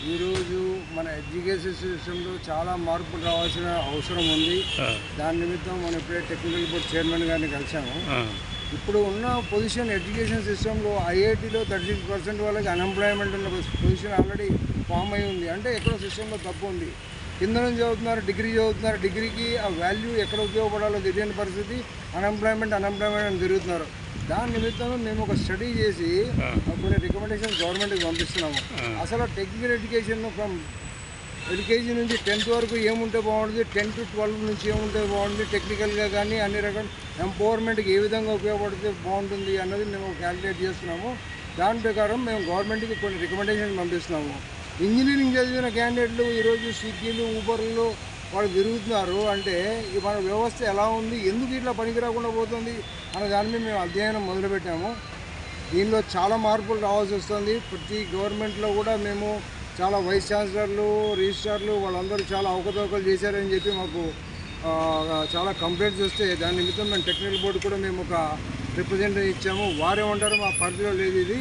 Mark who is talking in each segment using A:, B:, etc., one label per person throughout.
A: ఈరోజు మన ఎడ్యుకేషన్ సిస్టంలో చాలా మార్పులు రావాల్సిన అవసరం ఉంది. దాని నిమిత్తం మనం ఇప్పుడే టెక్నికల్ బోర్డ్ చైర్మన్ గారిని కలిసాము. ఇప్పుడు ఉన్న పొజిషన్ ఎడ్యుకేషన్ సిస్టంలో ఐఐటీలో 36% వాళ్ళకి అన్ఎంప్లాయ్మెంట్ ఉన్న పొజిషన్ ఆల్రెడీ ఫామ్ అయి ఉంది. అంటే ఎక్కడో సిస్టంలో తప్పు ఉంది. కింద నుంచి చదువుతున్నారు, డిగ్రీ చదువుతున్నారు, డిగ్రీకి ఆ వాల్యూ ఎక్కడ ఉపయోగపడాలో తెలియని పరిస్థితి, అన్ఎంప్లాయ్మెంట్ అని తిరుగుతున్నారు. దాని నిమిత్తం మేము ఒక స్టడీ చేసి కొన్ని రికమెండేషన్స్ గవర్నమెంట్కి పంపిస్తున్నాము. అసలు టెక్నికల్ ఎడ్యుకేషన్ ఫ్రమ్ ఎల్కేజీ నుంచి 10th వరకు ఏముంటే బాగుంటుంది, 10 to 12 నుంచి ఏముంటే బాగుంటుంది, టెక్నికల్గా కానీ అన్ని రకాల ఎంపవర్మెంట్కి ఏ విధంగా ఉపయోగపడితే బాగుంటుంది అన్నది మేము క్యాలిక్యులేట్ చేస్తున్నాము. దాని ప్రకారం మేము గవర్నమెంట్కి కొన్ని రికమెండేషన్ పంపిస్తున్నాము. ఇంజనీరింగ్ చదివిన క్యాండిడేట్లు ఈరోజు స్విగ్గీలు, ఊబర్లు వాళ్ళు తిరుగుతున్నారు. అంటే మన వ్యవస్థ ఎలా ఉంది, ఎందుకు ఇట్లా పనికి రాకుండా పోతుంది అనే దాని మీద మేము అధ్యయనం మొదలుపెట్టాము. దీనిలో చాలా మార్పులు రావాల్సి వస్తుంది. ప్రతి గవర్నమెంట్లో కూడా మేము చాలా వైస్ ఛాన్సలర్లు, రిజిస్ట్రార్లు వాళ్ళందరూ చాలా అవకతవకలు చేశారని చెప్పి మాకు చాలా కంప్లైంట్స్ వస్తే దాని నిమిత్తం మేము టెక్నికల్ బోర్డు కూడా మేము ఒక రిప్రజెంటేటివ్ ఇచ్చాము. వారేమంటారు, మా పరిధిలో లేదు, ఇది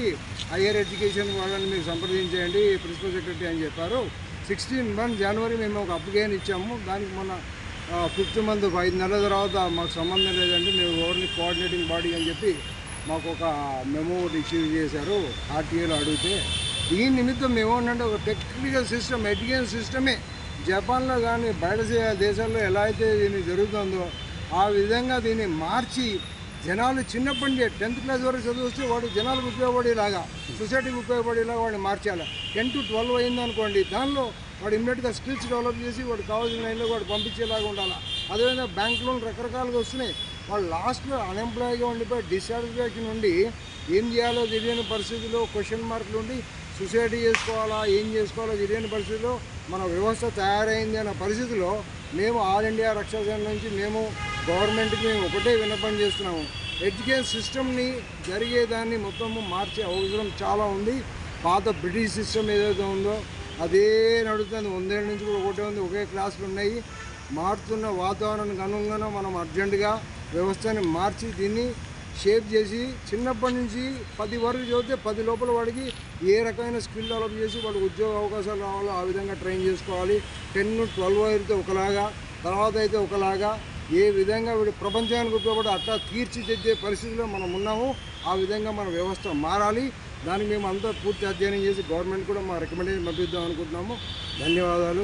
A: హయ్యర్ ఎడ్యుకేషన్ వాళ్ళని మీరు సంప్రదించేయండి ప్రిన్సిపల్ సెక్రటరీ అని చెప్పారు. 16 జనవరి మేము ఒక అప్లికేషన్ ఇచ్చాము. దానికి మొన్న 5th month 5 నెలల తర్వాత మాకు సంబంధం లేదండి, మేము ఎవరిని కోఆర్డినేటింగ్ బాడీ అని చెప్పి మాకు ఒక మెమో రిసీవ్ చేశారు ఆర్టీఏలో అడిగితే. దీని నిమిత్తం ఏమన్నంటే ఒక టెక్నికల్ సిస్టమ్, ఎడ్యుకేషన్ సిస్టమే జపాన్లో కానీ బయట దేశాల్లో ఎలా అయితే దీన్ని జరుగుతుందో ఆ విధంగా దీన్ని మార్చి జనాలు చిన్నప్పటి నుంచి 10th class వరకు చదివిస్తే వాడు జనాలకు ఉపయోగపడేలాగా, సొసైటీకి ఉపయోగపడేలాగా వాడిని మార్చాలి. 10 to 12 అయిందనుకోండి, దానిలో వాడు ఇమ్మీడియట్గా స్కిల్స్ డెవలప్ చేసి వాడు కావాల్సిన లైన్లో వాడు పంపించేలాగా ఉండాలి. అదేవిధంగా బ్యాంక్ లోన్ రకరకాలుగా వస్తున్నాయి. వాళ్ళు లాస్ట్లో అన్ఎంప్లాయ్గా ఉండిపోయి డిస్సాటిస్ఫాక్షన్ ఉండి ఏం చేయాలో తెలియని పరిస్థితిలో క్వశ్చన్ మార్కులు ఉండి సొసైటీ చేసుకోవాలా, ఏం చేసుకోవాలో తెలియని పరిస్థితిలో మన వ్యవస్థ తయారైంది అన్న పరిస్థితిలో మేము ఆల్ ఇండియా రక్షాసేన నుంచి మేము గవర్నమెంట్కి మేము ఒకటే విన్నపం చేస్తున్నాము. ఎడ్యుకేషన్ సిస్టమ్ని జరిగేదాన్ని మొత్తము మార్చే అవసరం చాలా ఉంది. పాత బ్రిటిష్ సిస్టమ్ ఏదైతే ఉందో అదే నడుస్తుంది. 100 ఏళ్ళ నుంచి కూడా ఒకటే ఉంది, ఒకే క్లాసులు ఉన్నాయి. మారుతున్న వాతావరణానికి అనుగుణంగా మనం అర్జెంటుగా వ్యవస్థని మార్చి దీన్ని షేప్ చేసి చిన్నప్పటి నుంచి 10 వరకు చదివితే 10 లోపల వాడికి ఏ రకమైన స్కిల్ డెవలప్ చేసి వాడికి ఉద్యోగ అవకాశాలు రావాలో ఆ విధంగా ట్రైన్ చేసుకోవాలి. 10 to 12 అయితే ఒకలాగా, తర్వాత అయితే ఒకలాగా, ఏ విధంగా వీడు ప్రపంచానికి ఉపయోగపడి అట్లా తీర్చిదిద్దే పరిస్థితిలో మనం ఉన్నాము. ఆ విధంగా మన వ్యవస్థ మారాలి. దానికి మేము అంతా పూర్తి అధ్యయనం చేసి గవర్నమెంట్ కూడా మా రికమెండేషన్ పంపిద్దాం అనుకుంటున్నాము. ధన్యవాదాలు.